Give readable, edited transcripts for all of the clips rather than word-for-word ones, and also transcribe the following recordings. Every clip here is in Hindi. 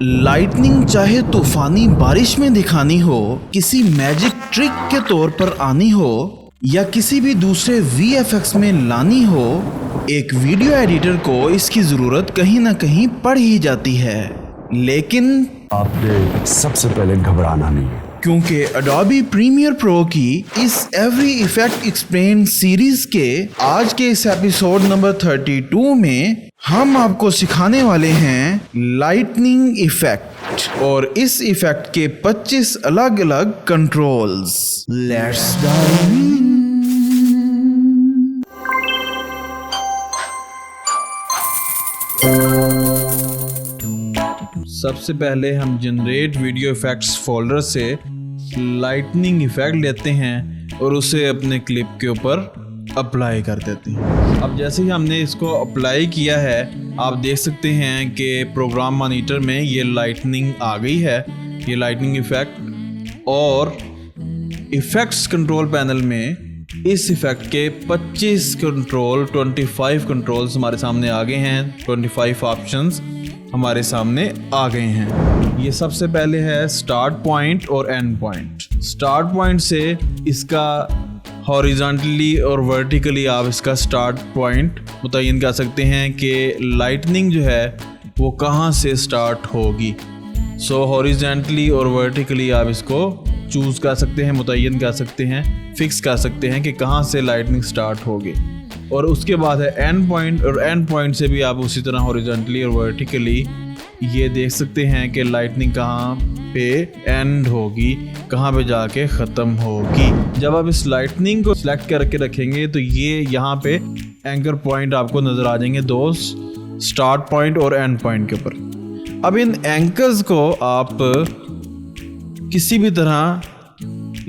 लाइटनिंग चाहे तूफानी बारिश में दिखानी हो, किसी मैजिक ट्रिक के तौर पर आनी हो या किसी भी दूसरे VFX में लानी हो, एक वीडियो एडिटर को इसकी ज़रूरत कहीं ना कहीं पड़ ही जाती है। लेकिन आपने सबसे पहले घबराना नहीं है, क्योंकि Adobe Premiere Pro की इस एवरी इफेक्ट एक्सप्लेन सीरीज के आज के इस एपिसोड नंबर 32 में हम आपको सिखाने वाले हैं लाइटनिंग इफेक्ट और इस इफेक्ट के 25 अलग अलग कंट्रोल्स। Let's dive in. सबसे पहले हम जनरेट वीडियो इफेक्ट्स फोल्डर से लाइटनिंग इफेक्ट लेते हैं और उसे अपने क्लिप के ऊपर अप्लाई कर देते हैं। अब जैसे ही हमने इसको अप्लाई किया है, आप देख सकते हैं कि प्रोग्राम मॉनिटर में ये लाइटनिंग आ गई है, ये लाइटनिंग इफेक्ट। और इफेक्ट्स कंट्रोल पैनल में इस इफेक्ट के 25 कंट्रोल्स हमारे सामने आ गए हैं। 25 ऑप्शंस हमारे सामने आ गए हैं। ये सबसे पहले है स्टार्ट पॉइंट और एंड पॉइंट। स्टार्ट पॉइंट से इसका हॉरिजॉन्टली और वर्टिकली आप इसका स्टार्ट पॉइंट मुतय्यन कर सकते हैं कि लाइटनिंग जो है वो कहाँ से स्टार्ट होगी। सो हॉरिजॉन्टली और वर्टिकली आप इसको चूज़ कर सकते हैं, मुतय्यन कर सकते हैं, फिक्स कर सकते हैं कि कहाँ से लाइटनिंग स्टार्ट होगी। और उसके बाद है एंड पॉइंट, और एंड पॉइंट से भी आप उसी तरह हॉरिजॉन्टली और वर्टिकली ये देख सकते हैं कि लाइटनिंग कहाँ पे एंड होगी, कहाँ पे जाके ख़त्म होगी। जब आप इस लाइटनिंग को सिलेक्ट करके रखेंगे तो ये यहाँ पे एंकर पॉइंट आपको नज़र आ जाएंगे, दो स्टार्ट पॉइंट और एंड पॉइंट के ऊपर। अब इन एंकर्स को आप किसी भी तरह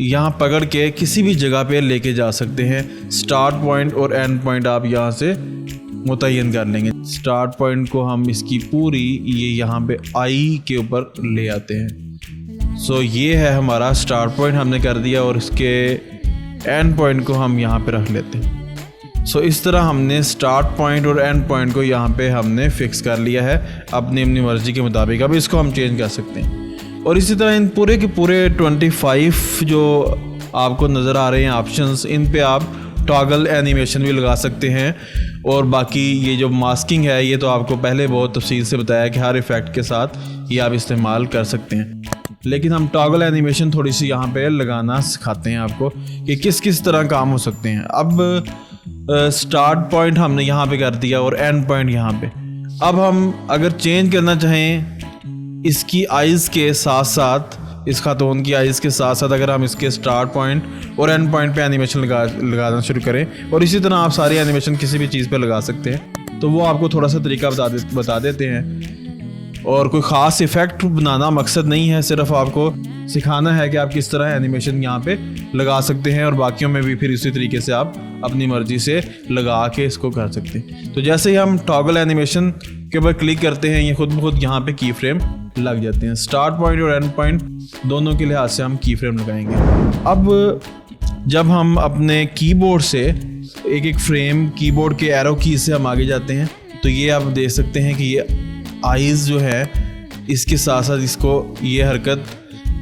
यहाँ पकड़ के किसी भी जगह पे लेके जा सकते हैं। स्टार्ट पॉइंट और एंड पॉइंट आप यहाँ से मुतय्यन कर लेंगे। स्टार्ट पॉइंट को हम इसकी पूरी ये यहाँ पे आई के ऊपर ले आते हैं। सो ये है हमारा स्टार्ट पॉइंट हमने कर दिया, और इसके एंड पॉइंट को हम यहाँ पे रख लेते हैं। सो इस तरह हमने स्टार्ट पॉइंट और एंड पॉइंट को यहाँ पे हमने फिक्स कर लिया है अपनी मर्जी के मुताबिक। अब इसको हम चेंज कर सकते हैं। और इसी तरह इन पूरे के पूरे 25 जो आपको नज़र आ रहे हैं ऑप्शंस, इन पे आप टॉगल एनिमेशन भी लगा सकते हैं। और बाकी ये जो मास्किंग है ये तो आपको पहले बहुत तफसील से बताया कि हर इफ़ेक्ट के साथ ये आप इस्तेमाल कर सकते हैं। लेकिन हम टॉगल एनिमेशन थोड़ी सी यहाँ पे लगाना सिखाते हैं आपको कि किस किस तरह काम हो सकते हैं। अब स्टार्ट पॉइंट हमने यहाँ पे कर दिया और एंड पॉइंट यहाँ पे। अब हम अगर चेंज करना चाहें इसकी आइज़ के साथ साथ, इस खातून की आइज़ के साथ साथ अगर हम इसके स्टार्ट पॉइंट और एंड पॉइंट पे एनिमेशन लगाना शुरू करें, और इसी तरह आप सारी एनिमेशन किसी भी चीज़ पे लगा सकते हैं, तो वो आपको थोड़ा सा तरीका बता देते हैं। और कोई ख़ास इफ़ेक्ट बनाना मकसद नहीं है, सिर्फ आपको सिखाना है कि आप किस तरह एनिमेशन यहाँ पे लगा सकते हैं, और बाकियों में भी फिर इसी तरीके से आप अपनी मर्ज़ी से लगा के इसको कर सकते हैं। तो जैसे ही हम टॉगल एनिमेशन के ऊपर क्लिक करते हैं, ये खुद ब खुद यहाँ पे की फ्रेम लग जाते हैं। स्टार्ट पॉइंट और एंड पॉइंट दोनों के लिहाज से हम की फ्रेम लगाएंगे। अब जब हम अपने कीबोर्ड से एक एक फ्रेम कीबोर्ड के एरो की से हम आगे जाते हैं, तो ये आप देख सकते हैं कि ये आइज़ जो है इसके साथ साथ इसको ये हरकत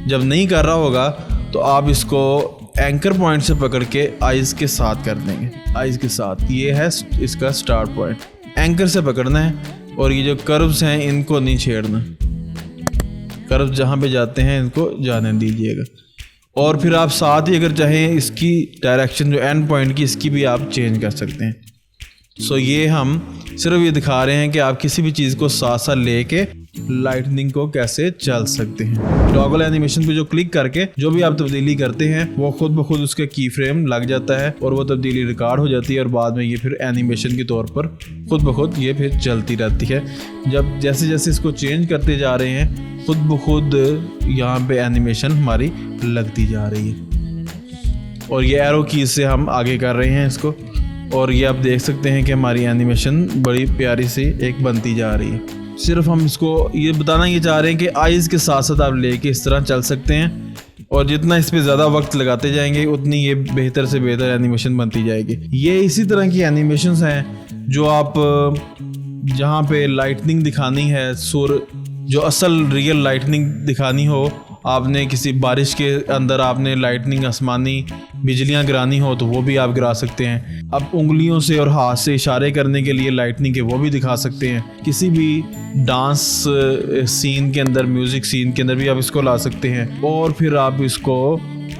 जब नहीं कर रहा होगा तो आप इसको एंकर पॉइंट से पकड़ के आइज़ के साथ कर देंगे। आइज़ के साथ ये है इसका स्टार्ट पॉइंट, एंकर से पकड़ना है। और ये जो कर्व्स हैं इनको नहीं छेड़ना, कर्व्स जहाँ पे जाते हैं इनको जाने दीजिएगा। और फिर आप साथ ही अगर चाहें इसकी डायरेक्शन जो एंड पॉइंट की, इसकी भी आप चेंज कर सकते हैं। सो ये हम सिर्फ ये दिखा रहे हैं कि आप किसी भी चीज़ को साथ साथ लेके लाइटनिंग को कैसे चल सकते हैं। टॉगल एनिमेशन पे जो क्लिक करके जो भी आप तब्दीली करते हैं वो खुद ब खुद उसके की फ्रेम लग जाता है, और वो तब्दीली रिकॉर्ड हो जाती है, और बाद में ये फिर एनिमेशन के तौर पर खुद ब खुद ये फिर चलती रहती है। जब जैसे जैसे इसको चेंज करते जा रहे हैं, खुद ब खुद यहाँ पे एनिमेशन हमारी लगती जा रही है। और ये एरो की से हम आगे कर रहे हैं इसको, और ये आप देख सकते हैं कि हमारी एनिमेशन बड़ी प्यारी सी एक बनती जा रही है। सिर्फ हम इसको ये बताना ये चाह रहे हैं कि आइज़ के साथ साथ आप लेके इस तरह चल सकते हैं, और जितना इस पे ज़्यादा वक्त लगाते जाएंगे उतनी ये बेहतर से बेहतर एनिमेशन बनती जाएगी। ये इसी तरह की एनिमेशंस हैं जो आप जहाँ पे लाइटनिंग दिखानी है, सुर जो असल रियल लाइटनिंग दिखानी हो, आपने किसी बारिश के अंदर आपने लाइटनिंग आसमानी बिजलियां गिरानी हो तो वो भी आप गिरा सकते हैं। अब उंगलियों से और हाथ से इशारे करने के लिए लाइटनिंग के वो भी दिखा सकते हैं। किसी भी डांस सीन के अंदर, म्यूज़िक सीन के अंदर भी आप इसको ला सकते हैं और फिर आप इसको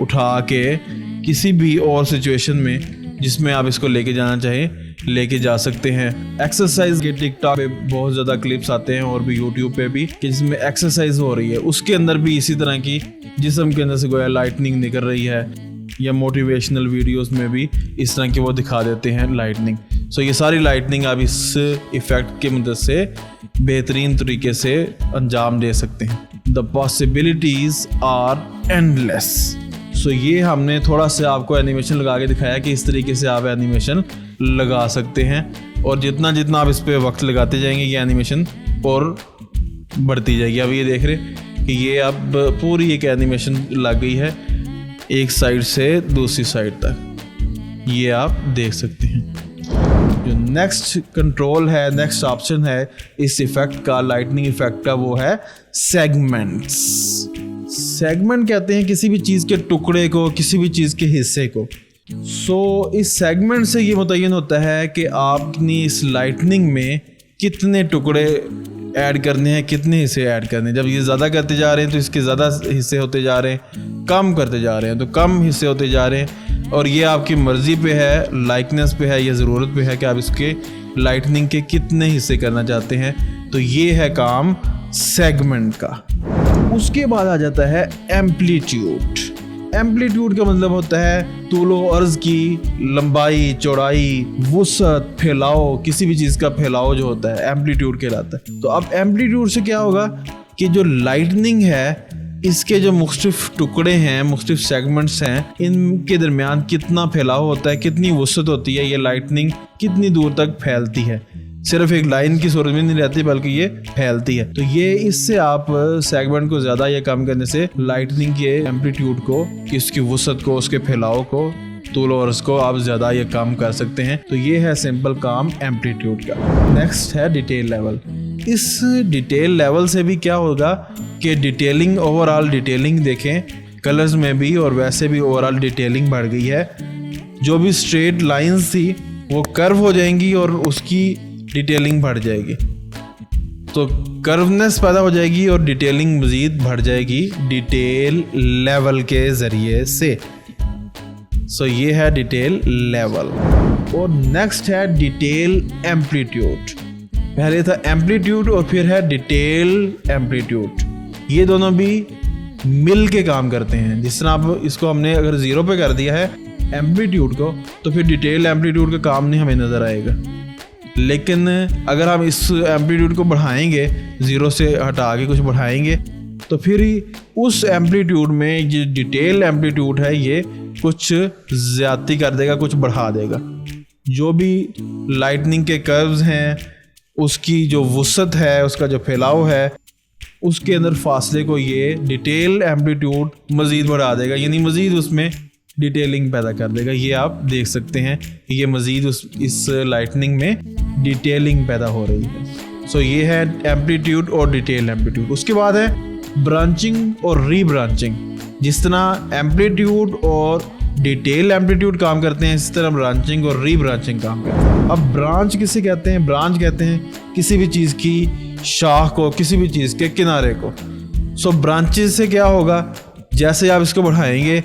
उठा के किसी भी और सिचुएशन में जिसमें आप इसको लेके जाना चाहें लेके जा सकते हैं। एक्सरसाइज के टिकटॉक पे बहुत ज़्यादा क्लिप्स आते हैं और भी यूट्यूब पे भी कि जिसमें एक्सरसाइज हो रही है, उसके अंदर भी इसी तरह की जिस्म के अंदर से गोया लाइटनिंग निकल रही है, या मोटिवेशनल वीडियोस में भी इस तरह की वो दिखा देते हैं लाइटनिंग। सो ये सारी लाइटनिंग आप इस इफ़ेक्ट की मदद से बेहतरीन तरीके से अंजाम दे सकते हैं। The possibilities are endless. So ये हमने थोड़ा सा आपको एनिमेशन लगा के दिखाया कि इस तरीके से आप एनिमेशन लगा सकते हैं, और जितना जितना आप इस पे वक्त लगाते जाएंगे ये एनिमेशन और बढ़ती जाएगी। अब ये देख रहे कि ये अब पूरी एक एनिमेशन लग गई है एक साइड से दूसरी साइड तक, ये आप देख सकते हैं। जो नेक्स्ट कंट्रोल है, नेक्स्ट ऑप्शन है इस इफ़ेक्ट का, लाइटनिंग इफ़ेक्ट का, वो है सेगमेंट्स। सेगमेंट कहते हैं किसी भी चीज़ के टुकड़े को, किसी भी चीज़ के हिस्से को। सो इस सेगमेंट से ये मुतय्यन होता है कि आपने इस लाइटनिंग में कितने टुकड़े ऐड करने हैं, कितने हिस्से ऐड करने हैं। जब ये ज़्यादा करते जा रहे हैं तो इसके ज़्यादा हिस्से होते जा रहे हैं, कम करते जा रहे हैं तो कम हिस्से होते जा रहे हैं, और ये आपकी मर्ज़ी पे है, लाइकनेस पे है या ज़रूरत पे है कि आप इसके लाइटनिंग के कितने हिस्से करना चाहते हैं। तो ये है काम सेगमेंट का। उसके बाद आ जाता है एम्पलीट्यूड। एम्पलीट्यूड का मतलब होता है तूलो अर्ज की लंबाई, चौड़ाई, वुसअत, फैलाव, किसी भी चीज़ का फैलाव जो होता है एम्पलीट्यूड कहलाता है। तो अब एम्पलीट्यूड से क्या होगा कि जो लाइटनिंग है इसके जो मुख्तलिफ टुकड़े हैं, मुख्तलिफ सेगमेंट्स हैं, इनके दरमियान कितना फैलाव होता है, कितनी वुसअत होती है, ये लाइटनिंग कितनी दूर तक फैलती है। सिर्फ एक लाइन की सूरत में नहीं रहती बल्कि ये फैलती है। तो ये इससे आप सेगमेंट को ज़्यादा या कम करने से लाइटनिंग के एम्पलीट्यूड को, इसकी वुसअत को, उसके फैलाव को, तूल और उसको आप ज़्यादा या कम कर सकते हैं। तो ये है सिंपल काम एम्पलीट्यूड का। नेक्स्ट है डिटेल लेवल। इस डिटेल लेवल से भी क्या होगा कि डिटेलिंग, ओवरऑल डिटेलिंग देखें कलर्स में भी और वैसे भी ओवरऑल डिटेलिंग बढ़ गई है। जो भी स्ट्रेट लाइंस थी वो कर्व हो जाएंगी और उसकी डिटेलिंग बढ़ जाएगी, तो कर्वनेस पैदा हो जाएगी और डिटेलिंग मज़ीद बढ़ जाएगी डिटेल लेवल के ज़रिए से। सो ये है डिटेल लेवल। और नेक्स्ट है डिटेल एम्पलीट्यूड। पहले था एम्पलीट्यूड और फिर है डिटेल एम्पलीट्यूड। ये दोनों भी मिल के काम करते हैं। जिस तरह आप इसको हमने अगर 0 पे कर दिया है एम्पलीट्यूड को, तो फिर डिटेल एम्पलीट्यूड का काम नहीं हमें नज़र आएगा। लेकिन अगर हम इस एम्पलीट्यूड को बढ़ाएंगे, 0 से हटा के कुछ बढ़ाएंगे, तो फिर उस एम्पलीट्यूड में ये डिटेल एम्पलीट्यूड है ये कुछ ज़्यादती कर देगा, कुछ बढ़ा देगा। जो भी लाइटनिंग के कर्व्स हैं, उसकी जो वुसअत है, उसका जो फैलाव है, उसके अंदर फासले को ये डिटेल एम्पलीट्यूड मज़ीद बढ़ा देगा, यानी मज़ीद उसमें डिटेलिंग पैदा कर देगा। ये आप देख सकते हैं ये मज़ीद इस लाइटनिंग में डिटेलिंग पैदा हो रही है। सो ये है एम्पलीट्यूड और डिटेल एम्पलीट्यूड। उसके बाद है ब्रांचिंग और रीब्रांचिंग। जिस तरह एम्पलीट्यूड और डिटेल एम्पलीट्यूड काम करते हैं, इस तरह ब्रांचिंग और रीब्रांचिंग काम करते हैं। अब ब्रांच किसे कहते हैं? ब्रांच कहते हैं किसी भी चीज़ की शाख को, किसी भी चीज़ के किनारे को। सो ब्रांचेस से क्या होगा, जैसे आप इसको बढ़ाएंगे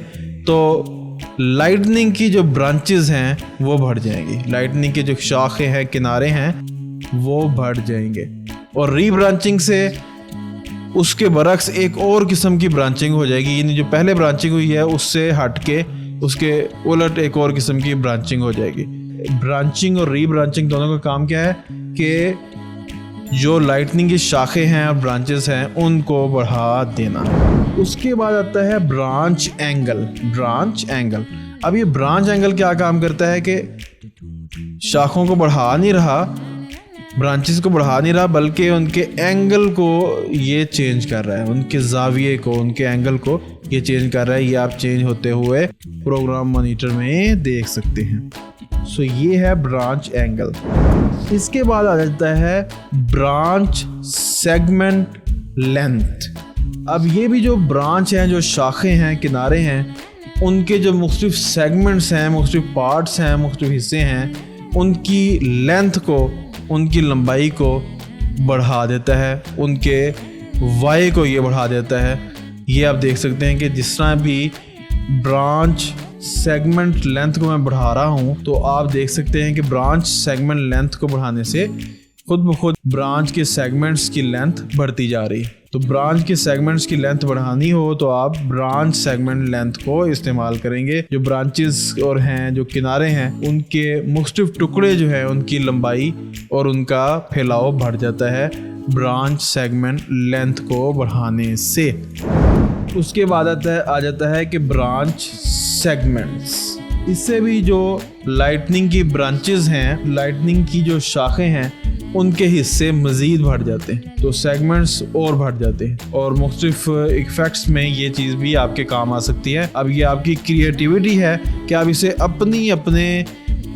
तो लाइटनिंग की जो ब्रांचेस हैं वो बढ़ जाएंगी, लाइटनिंग के जो शाखें हैं, किनारे हैं, वो बढ़ जाएंगे। और रीब्रांचिंग से उसके बरक्स एक और किस्म की ब्रांचिंग हो जाएगी, यानी जो पहले ब्रांचिंग हुई है उससे हट के उसके उलट एक और किस्म की ब्रांचिंग हो जाएगी। ब्रांचिंग और रीब्रांचिंग दोनों का काम क्या है कि जो लाइटनिंग की शाखें हैं और ब्रांचेस हैं उनको बढ़ा देना। उसके बाद आता है ब्रांच एंगल। ब्रांच एंगल, अब ये ब्रांच एंगल क्या काम करता है कि शाखों को बढ़ा नहीं रहा, ब्रांचेस को बढ़ा नहीं रहा, बल्कि उनके एंगल को ये चेंज कर रहा है, उनके जाविये को, उनके एंगल को ये चेंज कर रहा है। ये आप चेंज होते हुए प्रोग्राम मॉनिटर में देख सकते हैं। सो ये है ब्रांच एंगल। इसके बाद आ जाता है ब्रांच सेगमेंट लेंथ। अब ये भी जो ब्रांच हैं, जो शाखें हैं, किनारे हैं, उनके जो मुख्तलिफ सेगमेंट्स हैं, मुख्तलिफ पार्ट्स हैं, मुख्तलिफ हिस्से हैं, उनकी लेंथ को, उनकी लंबाई को बढ़ा देता है, उनके वाई को ये बढ़ा देता है। ये आप देख सकते हैं कि जिस तरह भी ब्रांच सेगमेंट लेंथ को मैं बढ़ा रहा हूँ, तो आप देख सकते हैं कि ब्रांच सेगमेंट लेंथ को बढ़ाने से खुद ब खुद ब्रांच के सेगमेंट्स की लेंथ बढ़ती जा रही है। तो ब्रांच के सेगमेंट्स की लेंथ बढ़ानी हो तो आप ब्रांच सेगमेंट लेंथ को इस्तेमाल करेंगे। जो ब्रांचेस और हैं, जो किनारे हैं, उनके मुख्तलिफ टुकड़े जो हैं, उनकी लंबाई और उनका फैलाव बढ़ जाता है ब्रांच सेगमेंट लेंथ को बढ़ाने से। उसके बाद आ जाता है कि ब्रांच सेगमेंट्स। इससे भी जो लाइटनिंग की ब्रांचेस हैं, लाइटनिंग की जो शाखें हैं, उनके हिस्से मज़ीद बढ़ जाते हैं, तो सेगमेंट्स और बढ़ जाते हैं और मुख्तलिफ इफेक्ट्स में ये चीज़ भी आपके काम आ सकती है। अब ये आपकी क्रिएटिविटी है कि आप इसे अपने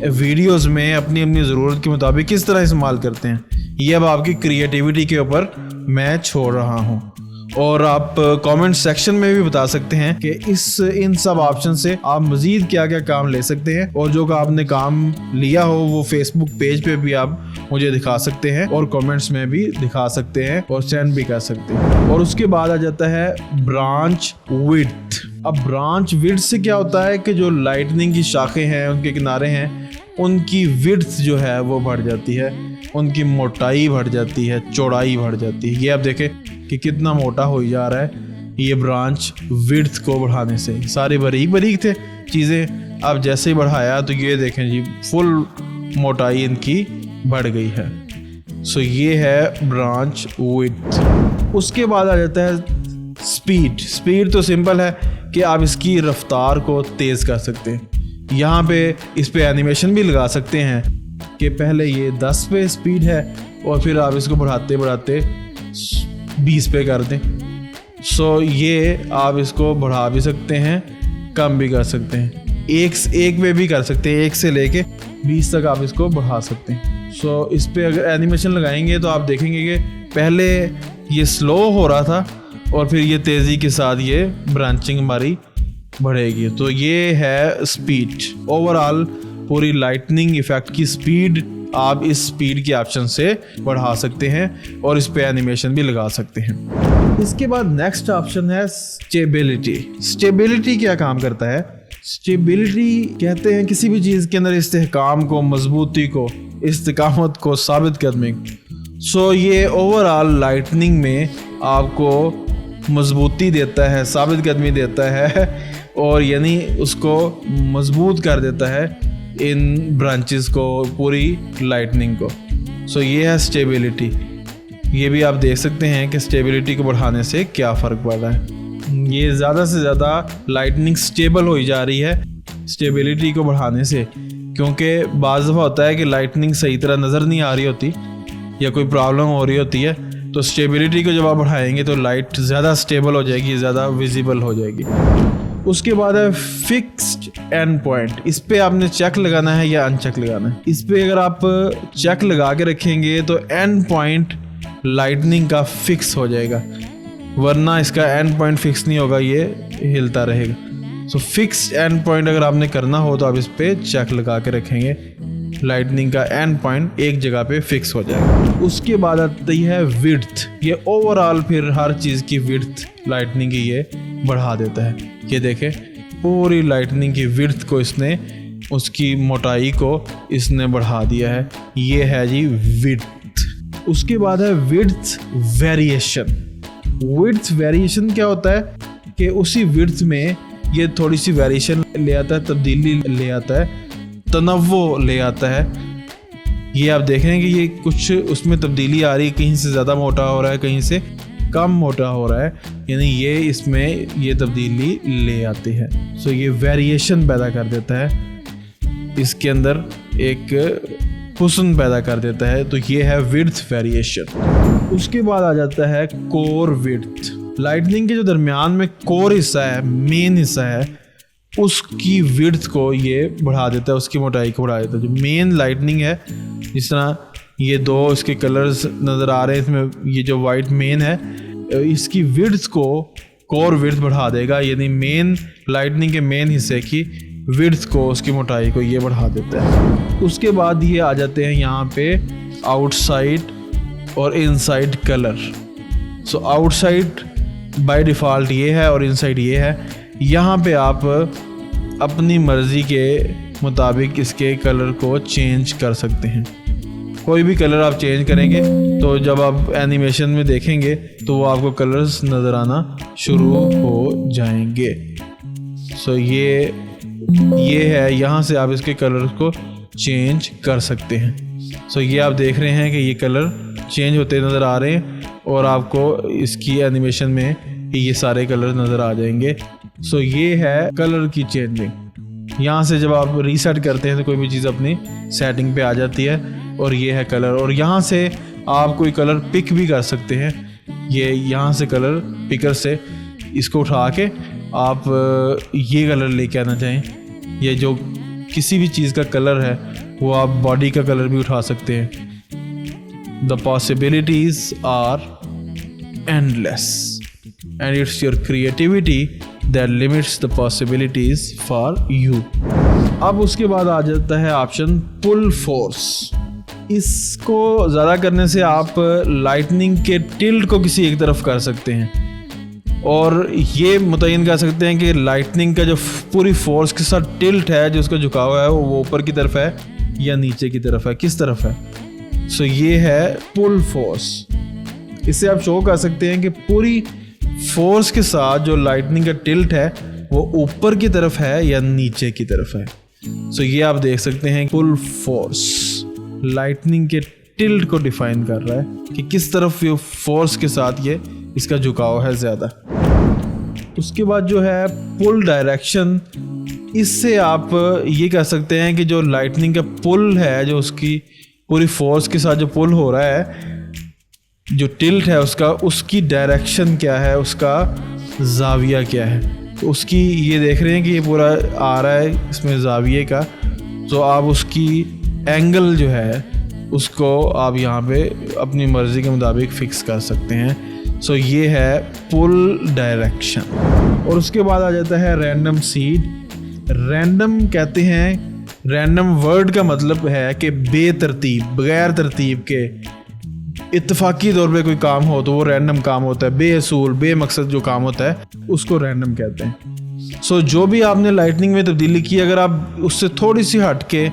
वीडियोस में अपनी ज़रूरत के मुताबिक किस तरह इस्तेमाल करते हैं। ये अब आपकी क्रिएटिविटी के ऊपर मैं छोड़ रहा हूँ। और आप कमेंट सेक्शन में भी बता सकते हैं कि इन सब ऑप्शन से आप मजीद क्या क्या काम ले सकते हैं, और जो आपने काम लिया हो वो फेसबुक पेज पे भी आप मुझे दिखा सकते हैं और कमेंट्स में भी दिखा सकते हैं और सेंड भी कर सकते हैं। और उसके बाद आ जाता है ब्रांच विड्थ। अब ब्रांच विड्थ से क्या होता है कि जो लाइटनिंग की शाखें हैं, उनके किनारे हैं, उनकी विड्थ जो है वो बढ़ जाती है, उनकी मोटाई बढ़ जाती है, चौड़ाई बढ़ जाती है। ये आप देखें कि कितना मोटा हो जा रहा है ये ब्रांच विड्थ को बढ़ाने से। सारे बारीक थे चीज़ें, अब जैसे ही बढ़ाया तो ये देखें जी फुल मोटाई इनकी बढ़ गई है। सो ये है ब्रांच विड्थ। उसके बाद आ जाता है स्पीड तो सिंपल है कि आप इसकी रफ्तार को तेज़ कर सकते हैं। यहाँ पे इस पे एनिमेशन भी लगा सकते हैं कि पहले ये 10 पे स्पीड है और फिर आप इसको बढ़ाते 20 पे कर दें। सो ये आप इसको बढ़ा भी सकते हैं, कम भी कर सकते हैं, एक पे भी कर सकते हैं, 1 से लेके 20 तक आप इसको बढ़ा सकते हैं। सो इस पे अगर एनिमेशन लगाएंगे तो आप देखेंगे कि पहले ये स्लो हो रहा था और फिर ये तेज़ी के साथ ये ब्रांचिंग हमारी बढ़ेगी। तो ये है स्पीड। ओवरऑल पूरी लाइटनिंग इफेक्ट की स्पीड आप इस स्पीड के ऑप्शन से बढ़ा सकते हैं और इस पे एनिमेशन भी लगा सकते हैं। इसके बाद नेक्स्ट ऑप्शन है स्टेबिलिटी। स्टेबिलिटी क्या काम करता है? स्टेबिलिटी कहते हैं किसी भी चीज़ के अंदर इस्तेहकाम को, मजबूती को, इस्तिकामत को साबित करने। सो ये ओवरऑल लाइटनिंग में आपको मजबूती देता है, साबित कदमी देता है और यानी उसको मजबूत कर देता है इन ब्रांचेस को, पूरी लाइटनिंग को। सो ये है स्टेबिलिटी। ये भी आप देख सकते हैं कि स्टेबिलिटी को बढ़ाने से क्या फ़र्क पड़ रहा है। ये ज़्यादा से ज़्यादा लाइटनिंग स्टेबल हो जा रही है स्टेबिलिटी को बढ़ाने से, क्योंकि बाज़ दफ़ा होता है कि लाइटनिंग सही तरह नज़र नहीं आ रही होती या कोई प्रॉब्लम हो रही होती है। तो स्टेबिलिटी को जब आप बढ़ाएंगे तो लाइट ज़्यादा स्टेबल हो जाएगी, ज़्यादा विजिबल हो जाएगी। उसके बाद है फिक्स्ड एंड पॉइंट। इस पे आपने चेक लगाना है या अनचेक लगाना है। इस पे अगर आप चेक लगा के रखेंगे तो एंड पॉइंट लाइटनिंग का फिक्स हो जाएगा, वरना इसका एंड पॉइंट फिक्स नहीं होगा, ये हिलता रहेगा। सो फिक्स एंड पॉइंट अगर आपने करना हो तो आप इस पे चेक लगा के रखेंगे, लाइटनिंग का एंड पॉइंट एक जगह पे फिक्स हो जाएगा। उसके बाद आती है विड्थ। ये ओवरऑल फिर हर चीज़ की विड्थ लाइटनिंग की ये बढ़ा देता है। ये देखें पूरी लाइटनिंग की विड्थ को इसने, उसकी मोटाई को इसने बढ़ा दिया है। ये है जी विड्थ। उसके बाद है विड्थ वेरिएशन। विड्थ वेरिएशन क्या होता है कि उसी विड्थ में ये थोड़ी सी वेरिएशन ले आता है, तब्दीली ले आता है, तनव्वो ले आता है। ये आप देख रहे हैं कि ये कुछ उसमें तब्दीली आ रही है, कहीं से ज़्यादा मोटा हो रहा है, कहीं से कम मोटा हो रहा है, यानी ये इसमें ये तब्दीली ले आती है। सो ये वेरिएशन पैदा कर देता है, इसके अंदर एक हुस्न पैदा कर देता है। तो ये है विड्थ वेरिएशन। उसके बाद आ जाता है कोर विड्थ। लाइटनिंग के जो दरमियान में कोर हिस्सा है, मेन हिस्सा है, उसकी विड्थ को ये बढ़ा देता है, उसकी मोटाई को बढ़ा देता है। जो मेन लाइटनिंग है, जिस तरह ये दो इसके कलर्स नज़र आ रहे हैं, इसमें ये जो वाइट मेन है इसकी विड्थ को कोर विड्थ बढ़ा देगा, यानी मेन लाइटनिंग के मेन हिस्से की विड्थ को, उसकी मोटाई को ये बढ़ा देता है। उसके बाद ये आ जाते हैं यहाँ पे आउटसाइड और inside colour. So outside by default ये है और इनसाइड ये है। यहाँ पे आप अपनी मर्ज़ी के मुताबिक इसके कलर को चेंज कर सकते हैं। कोई भी कलर आप चेंज करेंगे तो जब आप एनिमेशन में देखेंगे तो वो आपको कलर्स नज़र आना शुरू हो जाएंगे। सो ये है, यहाँ से आप इसके कलर को चेंज कर सकते हैं। सो ये आप देख रहे हैं कि ये कलर चेंज होते नज़र आ रहे हैं और आपको इसकी एनिमेशन में ये सारे कलर नज़र आ जाएंगे। सो ये है कलर की चेंजिंग। यहाँ से जब आप रीसेट करते हैं तो कोई भी चीज़ अपनी सेटिंग पे आ जाती है और ये है कलर। और यहाँ से आप कोई कलर पिक भी कर सकते हैं। ये यहाँ से कलर पिकर से इसको उठा के आप ये कलर लेके आना चाहें, ये जो किसी भी चीज़ का कलर है वो आप बॉडी का कलर भी उठा सकते हैं। The possibilities are endless and it's your creativity that limits the possibilities for you। अब उसके बाद आ जाता है ऑप्शन पुल फोर्स। इसको ज़्यादा करने से आप लाइटनिंग के टिल्ट को किसी एक तरफ कर सकते हैं और ये मुतय्यन कर सकते हैं कि लाइटनिंग का जो पूरी फोर्स के साथ टिल्ट है, जो उसका झुकाव है, वो ऊपर की तरफ है या नीचे की तरफ है, किस तरफ है। सो ये है पुल फोर्स। इससे आप शो कर सकते हैं कि पूरी फोर्स के साथ जो लाइटनिंग का टिल्ट है वो ऊपर की तरफ है या नीचे की तरफ है। सो ये आप देख सकते हैं पुल फोर्स लाइटनिंग के टिल्ट को डिफाइन कर रहा है कि किस तरफ ये फोर्स के साथ ये इसका झुकाव है ज़्यादा। उसके बाद जो है पुल डायरेक्शन, इससे आप ये कह सकते हैं कि जो लाइटनिंग का पुल है, जो उसकी पूरी फोर्स के साथ जो पुल हो रहा है, जो टिल्ट है उसकी डायरेक्शन क्या है, उसका ज़ाविया क्या है। तो उसकी ये देख रहे हैं कि ये पूरा आ रहा है इसमें ज़ाविये का, तो आप उसकी एंगल जो है उसको आप यहाँ पे अपनी मर्ज़ी के मुताबिक फ़िक्स कर सकते हैं। सो ये है पुल डायरेक्शन। और उसके बाद आ जाता है रैंडम सीड। रैंडम कहते हैं, रैंडम वर्ड का मतलब है कि बेतरतीब, बगैर तरतीब के इत्तफाकी तौर पे कोई काम हो तो वो रैंडम काम होता है। बेअसूल, बेमकसद जो काम होता है उसको रैंडम कहते हैं। सो जो भी आपने लाइटनिंग में तब्दीली की, अगर आप उससे थोड़ी सी हट के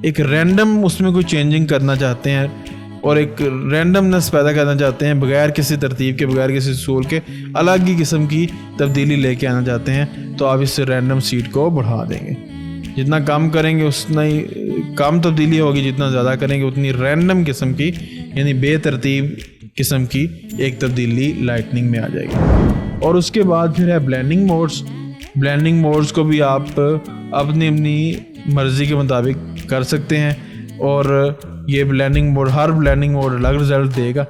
एक रैंडम उसमें कोई चेंजिंग करना चाहते हैं और एक रैंडमनेस पैदा करना चाहते हैं, बगैर किसी तरतीब के, बगैर किसी उसूल के, अलग ही किस्म की तब्दीली लेके आना चाहते हैं, तो आप इससे रैंडम सीड को बढ़ा देंगे। जितना कम करेंगे उतना ही कम तब्दीली होगी, जितना ज़्यादा करेंगे उतनी रैंडम किस्म की, यानी बेतरतीब किस्म की एक तब्दीली लाइटनिंग में आ जाएगी। और उसके बाद फिर है ब्लेंडिंग मोड्स। ब्लेंडिंग मोड्स को भी आप अपनी मर्ज़ी के मुताबिक कर सकते हैं और ये ब्लेंडिंग मोड, हर ब्लेंडिंग मोड अलग रिज़ल्ट देगा।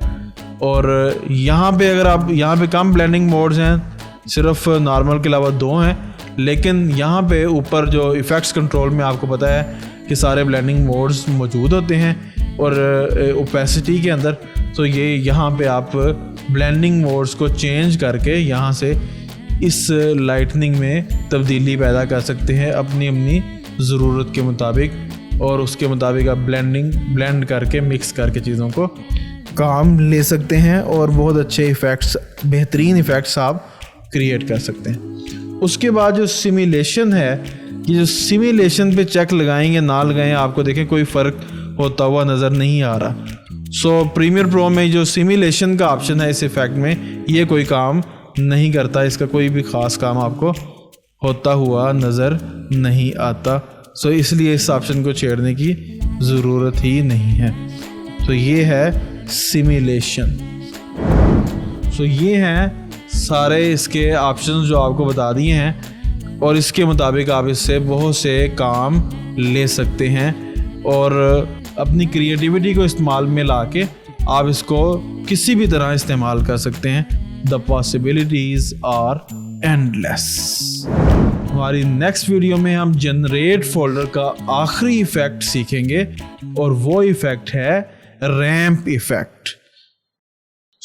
और यहाँ पे अगर आप, यहाँ पे कम ब्लेंडिंग मोड्स हैं, सिर्फ नॉर्मल के अलावा 2 हैं, लेकिन यहाँ पे ऊपर जो इफ़ेक्ट्स कंट्रोल में आपको पता है कि सारे ब्लेंडिंग मोड्स मौजूद होते हैं और ओपेसिटी के अंदर। तो ये यहाँ पे आप ब्लेंडिंग मोड्स को चेंज करके यहाँ से इस लाइटनिंग में तब्दीली पैदा कर सकते हैं अपनी ज़रूरत के मुताबिक, और उसके मुताबिक आप ब्लेंड करके, मिक्स करके चीज़ों को काम ले सकते हैं और बहुत अच्छे इफ़ेक्ट्स, बेहतरीन इफ़ेक्ट्स आप क्रिएट कर सकते हैं। उसके बाद जो सिमुलेशन है, ये जो सिमुलेशन पे चेक लगाएंगे ना लगाएं, आपको देखें कोई फ़र्क होता हुआ नज़र नहीं आ रहा। सो प्रीमियर प्रो में जो सिमुलेशन का ऑप्शन है इस इफ़ेक्ट में, ये कोई काम नहीं करता, इसका कोई भी ख़ास काम आपको होता हुआ नज़र नहीं आता। सो इसलिए इस ऑप्शन को छेड़ने की ज़रूरत ही नहीं है। तो ये है सिमुलेशन। सो ये हैं सारे इसके ऑप्शंस जो आपको बता दिए हैं और इसके मुताबिक आप इससे बहुत से काम ले सकते हैं और अपनी क्रिएटिविटी को इस्तेमाल में लाके आप इसको किसी भी तरह इस्तेमाल कर सकते हैं। The possibilities are endless. हमारी नेक्स्ट वीडियो में हम जनरेट फोल्डर का आखिरी इफेक्ट सीखेंगे और वो इफेक्ट है रैंप इफेक्ट।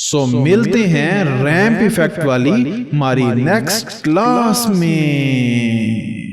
सो मिलते हैं रैंप इफेक्ट वाली हमारी नेक्स्ट क्लास में।